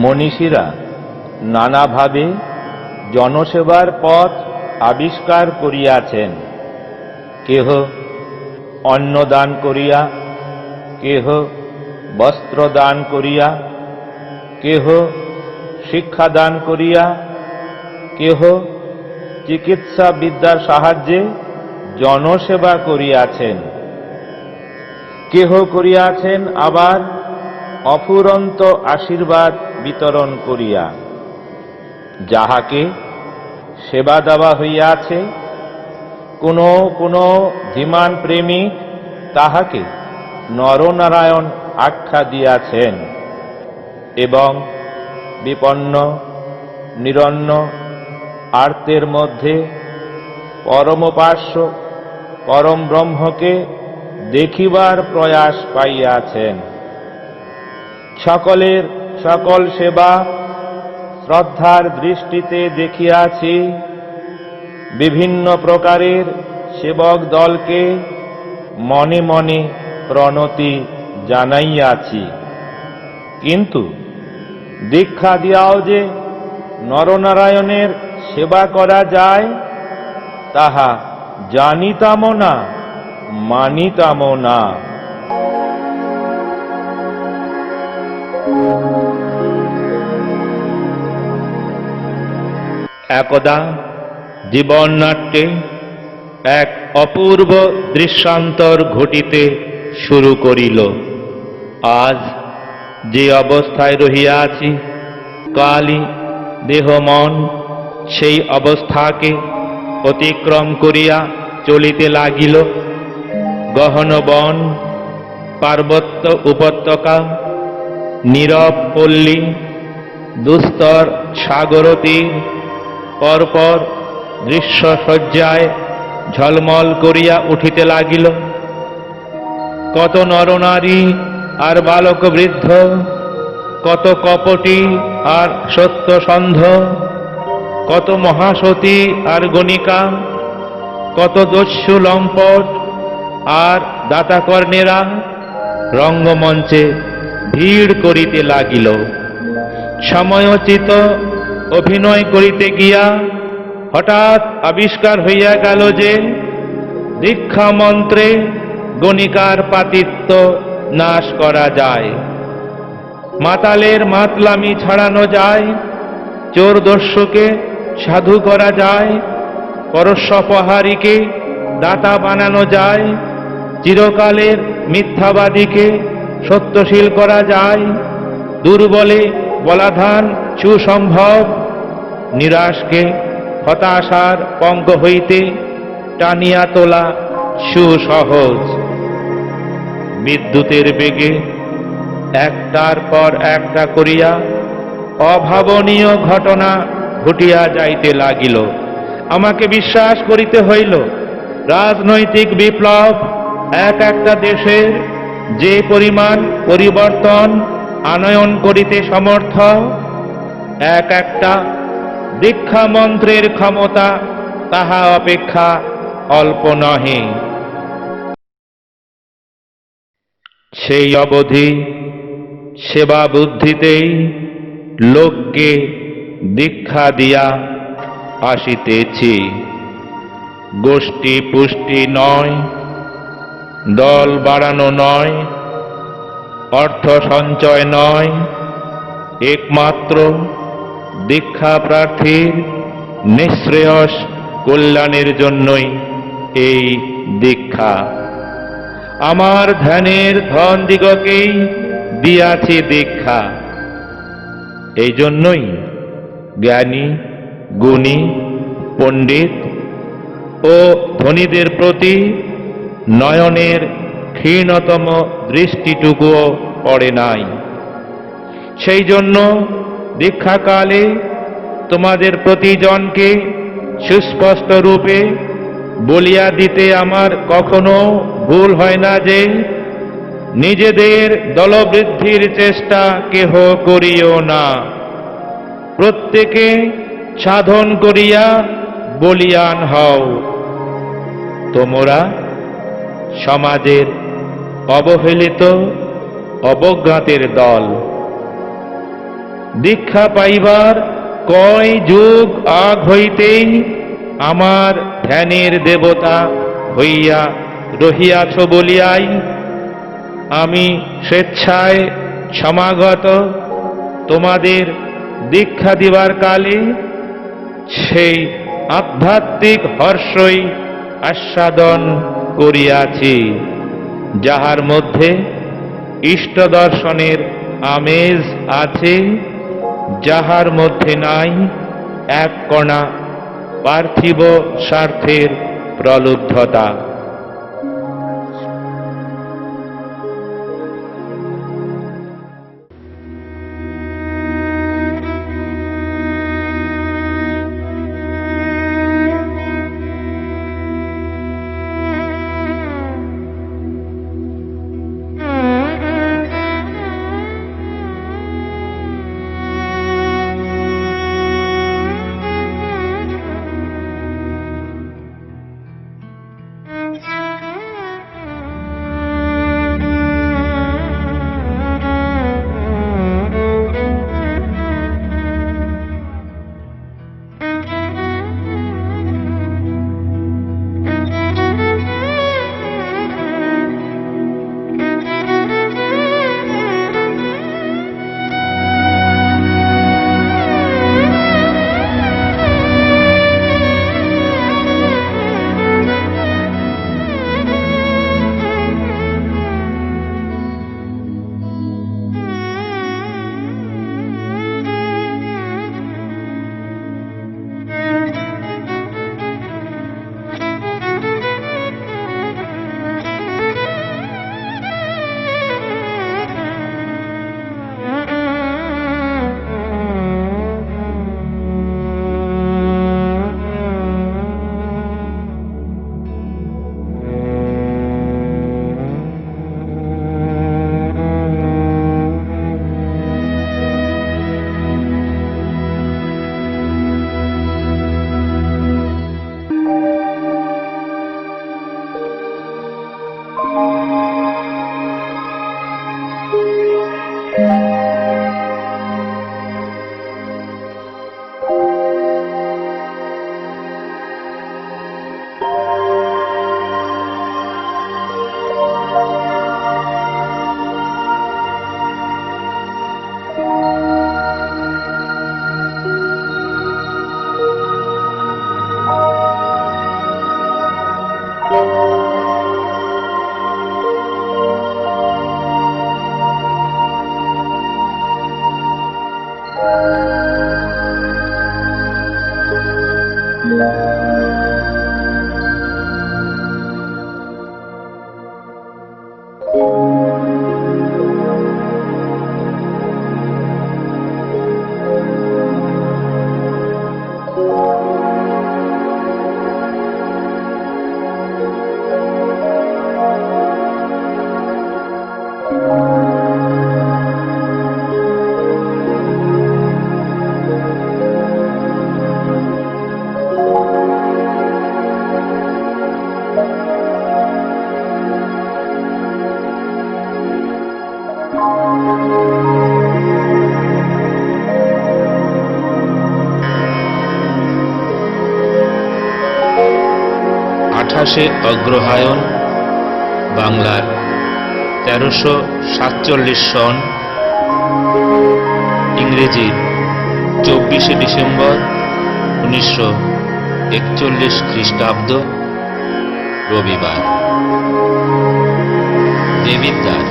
মনীষীরা নানাভাবে জনসেবার পথ আবিষ্কার করিয়াছেন। কেহ অন্ন দান করিয়া, কেহ বস্ত্র দান করিয়া, কেহ শিক্ষা দান করিয়া, কেহ চিকিৎসা বিদ্যার সাহায্যে জনসেবা করিয়াছেন। কেহ করিয়াছেন আবার অফুরন্ত আশীর্বাদ বিতরণ করিয়া। যাহাকে সেবা দেওয়া হইয়াছে, কোন কোন ধীমান প্রেমী তাহাকে নরনারায়ণ আখ্যা দিয়াছেন এবং বিপন্ন নিরন্ন আর্তের মধ্যে পরমোপাস্য পরম ব্রহ্মকে দেখিবার প্রয়াস পাইয়াছেন। সকলের সকল সেবা শ্রদ্ধার দৃষ্টিতে দেখিয়াছি, বিভিন্ন প্রকারের সেবক দলকে মনে মনে প্রণতি জানাইয়াছি। কিন্তু দীক্ষা দিয়াও যে নরনারায়ণের সেবা করা যায় তাহা জানিতামও না, মানিতামও না। একদা জীবননাট্যে এক অপূর্ব দৃশ্যান্তর ঘটিতে শুরু করিল। আজ যে অবস্থায় রহিয়াছি, কালই দেহ মন সেই অবস্থাকে অতিক্রম করিয়া চলিতে লাগিল। গহন বন, পার্বত্য উপত্যকা, নীরব পল্লী, দুস্তর সাগর তীর পরপর দৃশ্যসজ্জায় ঝলমল করিয়া উঠিতে লাগিল। কত নরনারী আর বালক বৃদ্ধ, কত কপটী আর সত্যসন্ধ, কত মহাসতী আর গণিকা, কত দস্যু লম্পট আর দাতাকর্ণেরা রঙ্গমঞ্চে ভিড় করিতে লাগিল। সময়োচিত অভিনয় করিতে গিয়া হঠাৎ আবিষ্কার হইয়া গেল যে দীক্ষা মন্ত্রে গণিকার পাতিত্ব নাশ করা যায়, মাতালের মাতলামি ছাড়ানো যায়, চোর দস্যুকে সাধু করা যায়, পরস্যপহারীকে দাতা বানানো যায়, চিরকালের মিথ্যাবাদীকে সত্যশীল করা যায়, দুর্বলে বলাধান সুসম্ভব, নিরাশকে হতাশার পঙ্ক হইতে টানিয়া তোলা সুসহজ। বিদ্যুতের বেগে একটার পর একটা করিয়া অভাবনীয় ঘটনা ঘটিয়া যাইতে লাগিল। আমাকে বিশ্বাস করিতে হইল, রাজনৈতিক বিপ্লব এক একটা দেশের যে পরিমাণ পরিবর্তন আনয়ন করিতে সমর্থ, এক একটা দীক্ষা মন্ত্রের ক্ষমতা তাহা অপেক্ষা অল্প নহে। সেই অবধি সেবা বুদ্ধিতেই লোককে দীক্ষা দিয়া আসিতেছি। গোষ্ঠী পুষ্টি নয়, দল বাড়ানো নয়, অর্থ সঞ্চয় নয়, একমাত্র দীক্ষা প্রার্থীর নিঃশ্রেয়স কল্যাণের জন্যই এই দীক্ষা। আমার ধ্যানের ধন দিগকেই দিয়াছি দীক্ষা। এই জন্যই জ্ঞানী, গুণী, পণ্ডিত ও ধনীদের প্রতি নয়নের ক্ষীণতম দৃষ্টিটুকুও পড়ে নাই। সেই জন্য দীক্ষাকালে তোমাদের প্রতিজনকে সুস্পষ্ট রূপে বলিয়া দিতে আমার কখনো ভুল হয় না যে নিজেদের দলবৃদ্ধির চেষ্টা কেহ করিও না, প্রত্যেকে সাধন করিয়া বলিয়ান হও। তোমরা সমাজের অবহেলিত অবজ্ঞাতের দল। দীক্ষা পাইবার কয় যুগ আগ হইতেই আমার ধ্যানের দেবতা হইয়া রহিয়াছ বলিয়াই আমি স্বেচ্ছায় সমাগত তোমাদের দীক্ষা দিবার কালে সেই আধ্যাত্মিক হর্ষই আস্বাদন করিয়াছি, যাহার মধ্যে ইষ্ট দর্শনের আমেজ আছে, যাহার মধ্যে নাই এক কণা পার্থিব স্বার্থের প্রলুব্ধতা। ২৮ অগ্রহায়ণ বাংলার ১৩৪৭ সন, ইংরেজির ২৪ ডিসেম্বর ১৯৪১ খ্রিস্টাব্দ, রবিবার। দেবিদ্বার।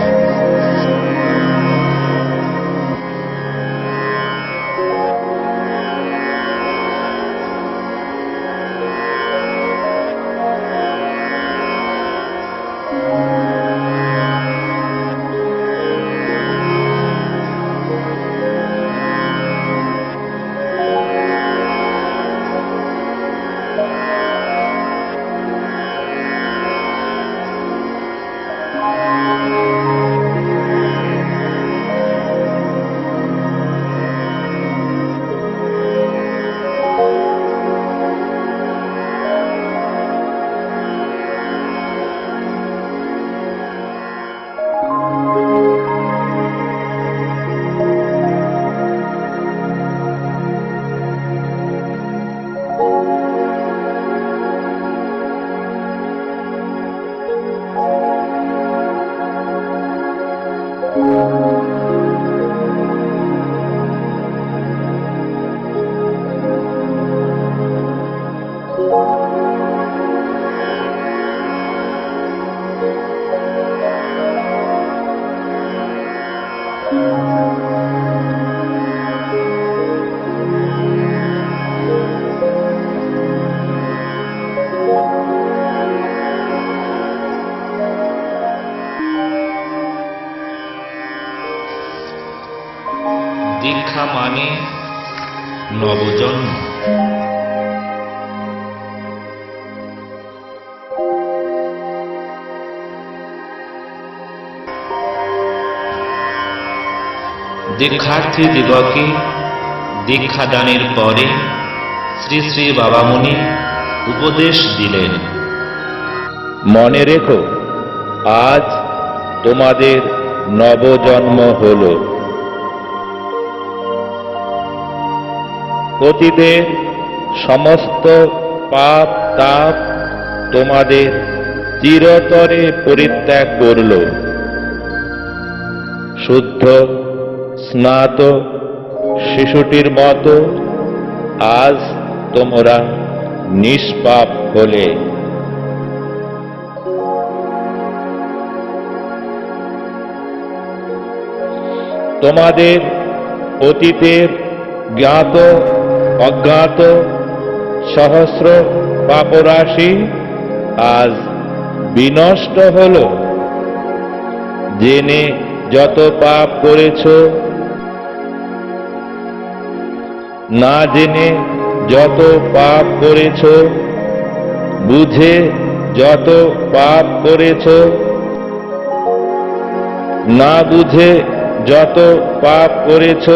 দীক্ষা মানে নবজন্ম। দীক্ষার্থী দিগকে দীক্ষাদানের পরে শ্রী শ্রী বাবামুনি উপদেশ দিলেন, মনে রেখো, আজ তোমাদের নবজন্ম হল। অতীতের সমস্ত পাপ তাপ তোমাদের চিরতরে পরিত্যাগ করল। শুদ্ধ স্নাত শিশুটির মতো আজ তোমরা নিষ্পাপ হলে। তোমাদের অতীতের জ্ঞাত অজ্ঞাত সহস্র পাপরাশি আজ বিনষ্ট হল। জেনে যত পাপ করেছ, না জেনে যত পাপ করেছ, বুঝে যত পাপ করেছ, না বুঝে যত পাপ করেছ,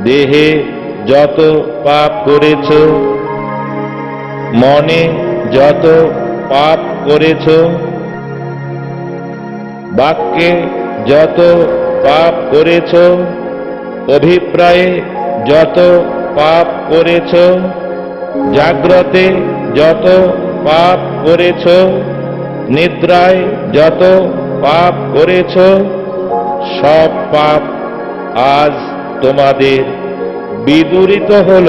দেহে যত পাপ করেছ, মনে যত পাপ করেছ, বাক্যে যত পাপ করেছ, অভিপ্রায়ে যত পাপ করেছ, জাগ্রতে যত পাপ করেছ, নিদ্রায় যত পাপ করেছ, সব পাপ আজ তোমাদের বিদূরিত হল।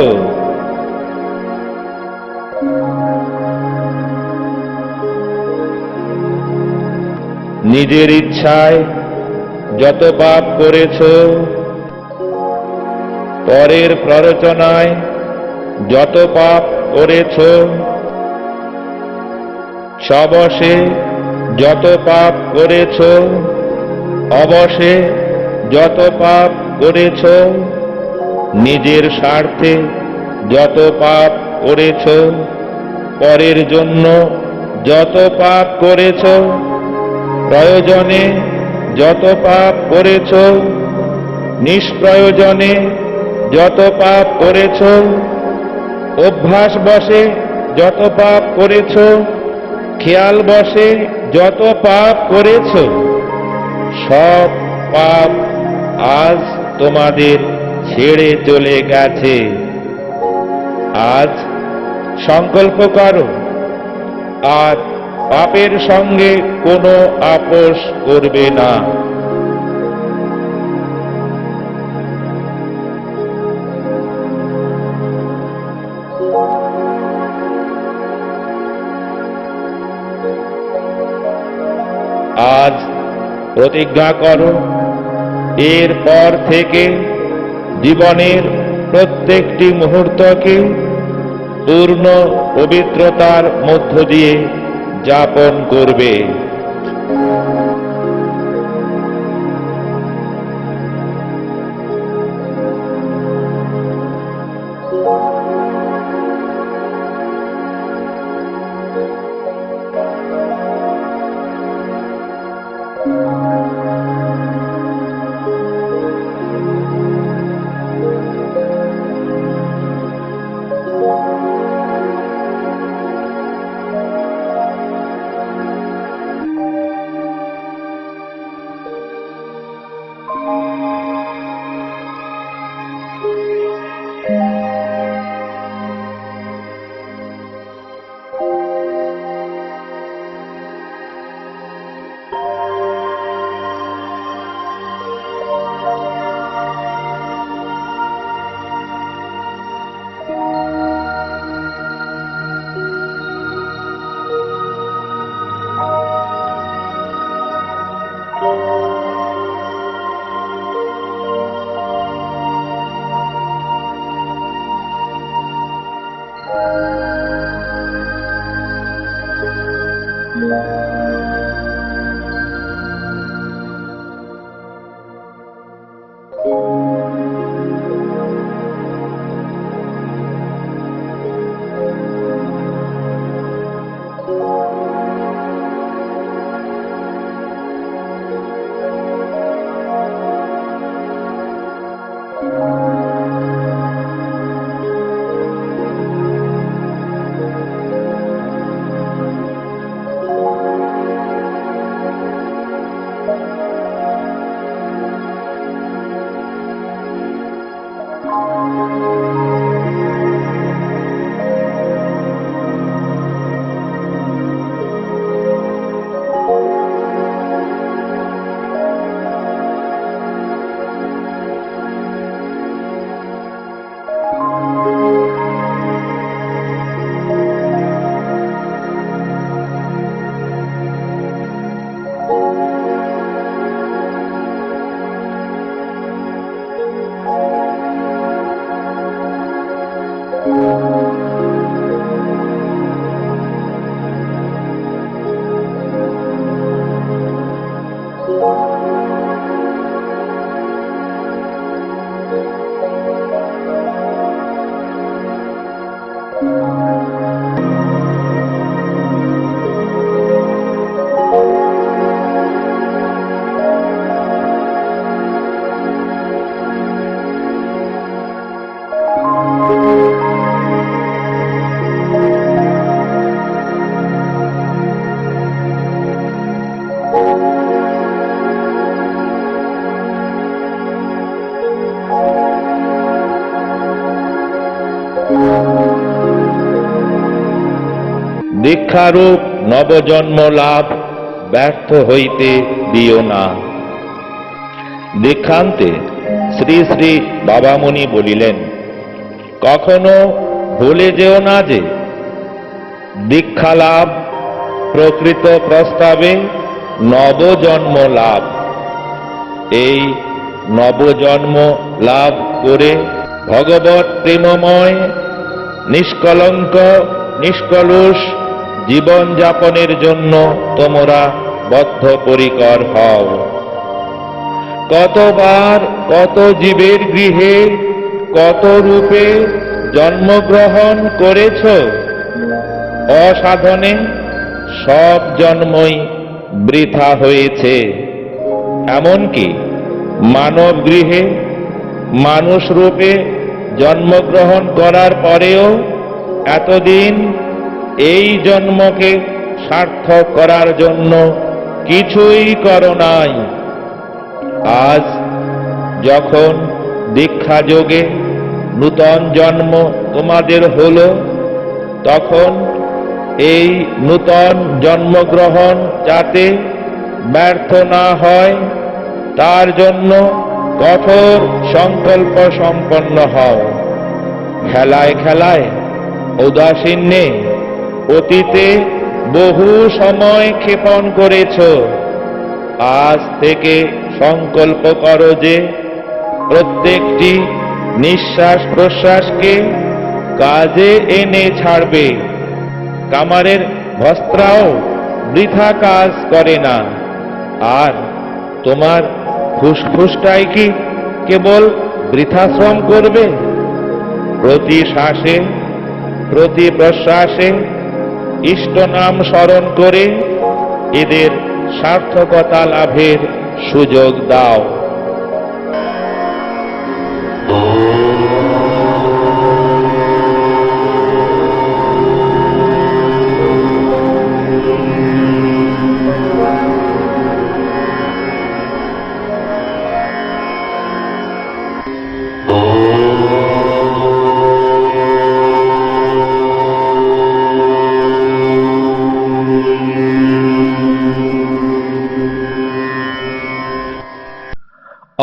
নিজের ইচ্ছায় যত পাপ করেছ, পরের প্ররোচনায় যত পাপ করেছ, সবশে যত পাপ করেছ, অবশে যত পাপ করেছ, নিজের স্বার্থে যত পাপ করেছ, পরের জন্য যত পাপ করেছ, প্রয়োজনে যত পাপ করেছ, নিষ্প্রয়োজনে যত পাপ করেছ, অভ্যাস বশে যত পাপ করেছ, খেয়াল বশে যত পাপ করেছ, সব পাপ আজ তোমাদের ছেড়ে চলে গেছে। আজ সংকল্প করো, আর পাপের সঙ্গে কোনো আপোষ করবে না। আজ প্রতিজ্ঞা করো, এরপর থেকে জীবনের প্রত্যেকটি মুহূর্তকে পূর্ণ পবিত্রতার মধ্য দিয়ে যাপন করবে। দীক্ষারূপ নবজন্ম লাভ ব্যর্থ হইতে দিও না। দীক্ষান্তে শ্রী শ্রী বাবামুনি বলিলেন, কখনো ভুলে যেও না যে দীক্ষা লাভ প্রকৃত প্রস্তাবে নবজন্ম লাভ। এই নবজন্ম লাভ করে ভগবৎ প্রেমময় নিষ্কলঙ্ক নিষ্কলুষ জীবন যাপনের জন্য তোমরা বদ্ধপরিকর হও। কতবার কত জীবের গৃহে কত রূপে জন্মগ্রহণ করেছ, অসাধনে সব জন্মই বৃথা হয়েছে। এমনকি মানব গৃহে মানুষ রূপে জন্মগ্রহণ করার পরেও এতদিন এই জন্মকে সার্থক করার জন্য কিছুই করো নাই। আজ যখন দীক্ষা যোগে নূতন জন্ম তোমাদের হলো, তখন এই নূতন জন্মগ্রহণ যাতে ব্যর্থ না হয় তার জন্য কঠোর সংকল্প সম্পন্ন হও। খেলায় খেলায় উদাসীন্যে অতীতে বহু সময় ক্ষেপণ করেছ। আজ থেকে সংকল্প করো যে প্রত্যেকটি নিঃশ্বাস প্রশ্বাসকে কাজে এনে ছাড়বে। কামারের ভস্ত্রাও বৃথা কাজ করে না, আর তোমার ফুসফুসটাই কি কেবল বৃথাশ্রম করবে? প্রতি শ্বাসে প্রতি প্রশ্বাসে ইষ্ট নাম স্মরণ করে এদের সার্থকতা লাভের সুযোগ দাও।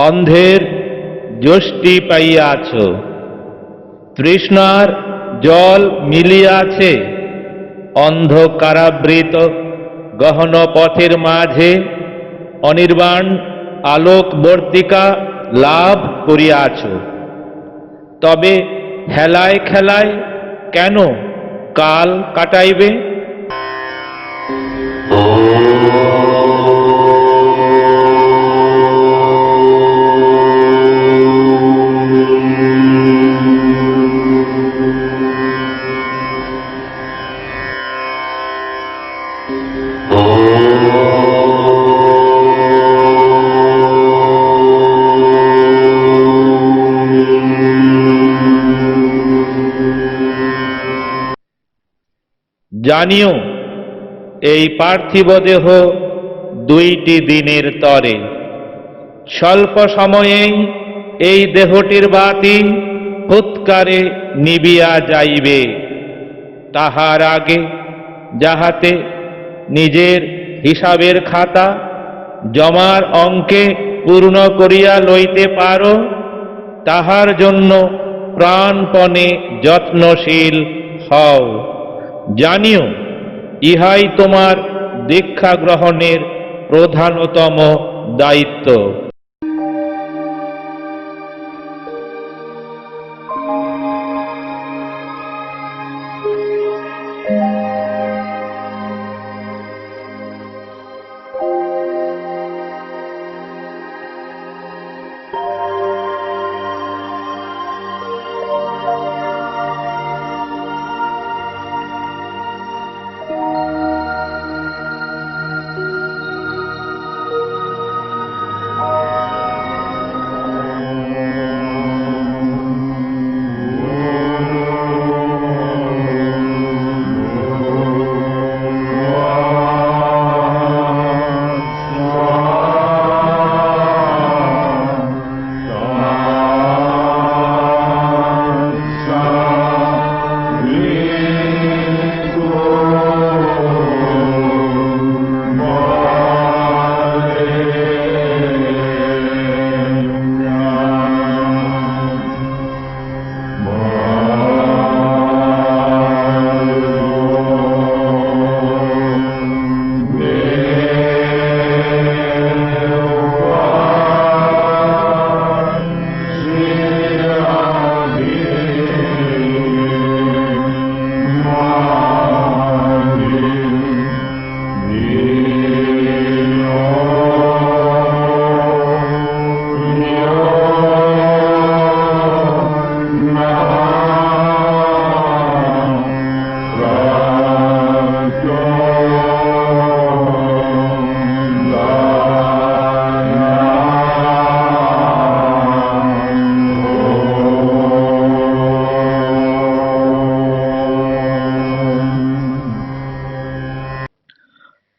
অন্ধের যষ্টি পাইয়াছ, তৃষ্ণার জল মিলিয়াছে। অন্ধকারাবৃত গহন পথের মাঝে অনির্বাণ আলোকবর্তিকা লাভ করিয়াছ। তবে হেলায় খেলায় কেন কাল কাটাইবে? জানিও এই পার্থিব দেহ দুইটি দিনের তরে। স্বল্প সময়েই এই দেহটির বাতি ফুৎকারে নিবিয়া যাইবে। তাহার আগে যাহাতে নিজের হিসাবের খাতা জমার অঙ্কে পূর্ণ করিয়া লইতে পারো, তাহার জন্য প্রাণপণে যত্নশীল হও। জানিও ইহাই তোমার দীক্ষা গ্রহণের প্রধানতম দায়িত্ব।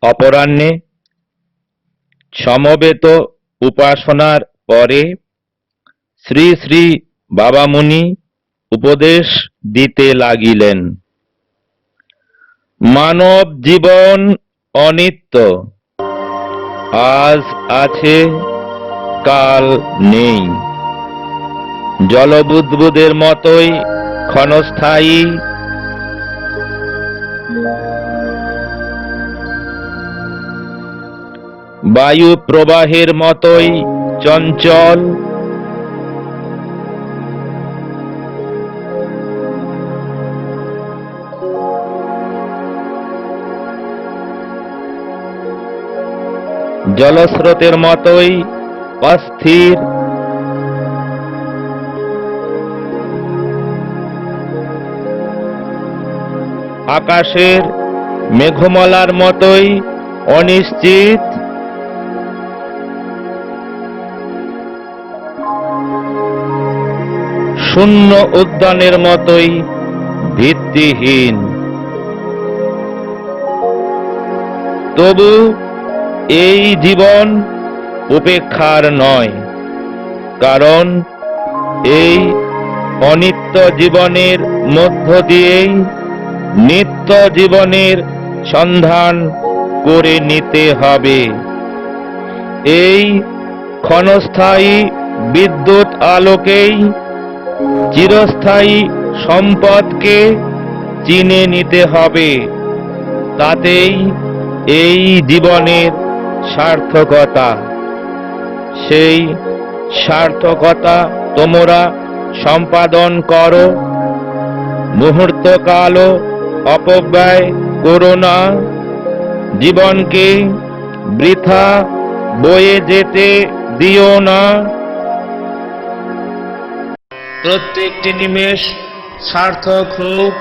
অপরাহ্নে সমবেত উপাসনার পরে শ্রী শ্রী বাবামুনি উপদেশ দিতে লাগিলেন। মানব জীবন অনিত্য, আজ আছে কাল নেই। জলবুদ্বুদের মতোই ক্ষণস্থায়ী, বায়ু প্রবাহের মতোই চঞ্চল, জলস্রোতের মতোই অস্থির, আকাশের মেঘমালার মতোই অনিশ্চিত, শূন্য উদ্যানের মতোই ভিত্তিহীন। তবু এই জীবন উপেক্ষার নয়, কারণ এই অনিত্য জীবনের মধ্য দিয়েই নিত্য জীবনের সন্ধান করে নিতে হবে। এই ক্ষণস্থায়ী বিদ্যুৎ আলোকেই চিরস্থায়ী সম্পদকে চিনে নিতে হবে। তাতেই এই জীবনের সার্থকতা। সেই সার্থকতা তোমরা সম্পাদন করো। মুহূর্তকালও অপব্যয় করো না। জীবনকে বৃথা বয়ে যেতে দিও না। প্রত্যেকটি নিমেষ সার্থক হোক,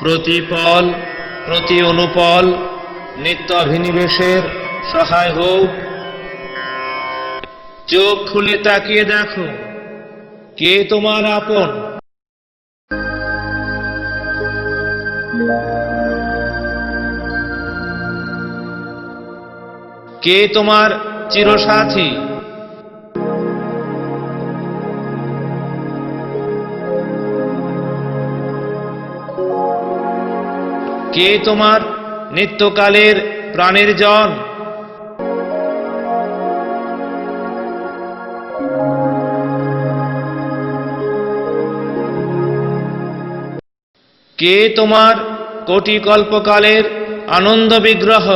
প্রতিপল প্রতি অনুপল নিত্য অভিনিবেশের সহায় হোক। চোখ খুলে তাকিয়ে দেখো, কে তোমার আপন? কে তোমার চিরসাথী? কে তোমার নিত্যকালের প্রাণের জন? কে তোমার কোটি কল্পকালের আনন্দ বিগ্রহ?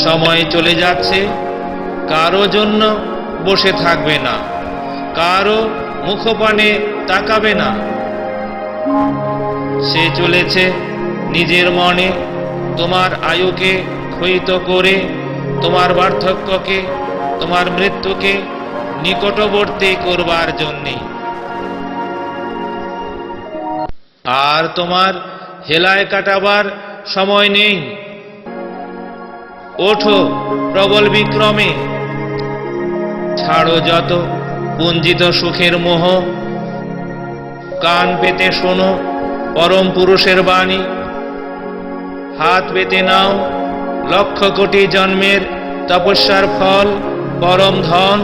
সময় চলে যাচ্ছে, কারো জন্য বসে থাকবে না, কারো মুখপানে তাকাবে না। সে চলেছে নিজের মনে তোমার আয়ুকে ক্ষয়িত করে, তোমার বার্ধক্যকে, তোমার মৃত্যুকে নিকটবর্তী করবার জন্যে। আর তোমার হেলায় কাটাবার সময় নেই। ওঠো প্রবল বিক্রমে, ছাড়ো যত পুঞ্জিত সুখের মোহ। কান পেতে শোনো পরম পুরুষের বাণী। হাত পেতে নাও লক্ষ কোটি জন্মের তপস্যার ফল, পরম ধন।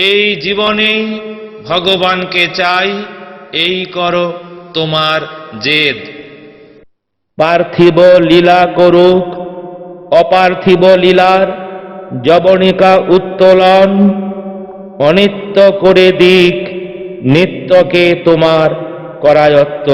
এই জীবনেই ভগবানকে চাই, এই করো তোমার জেদ। পার্থিব লীলা করুক, অপার্থিব লীলার যবনিকা উত্তোলন। অনিত্য করে দিক নিত্যকে তোমার করায়ত্ত।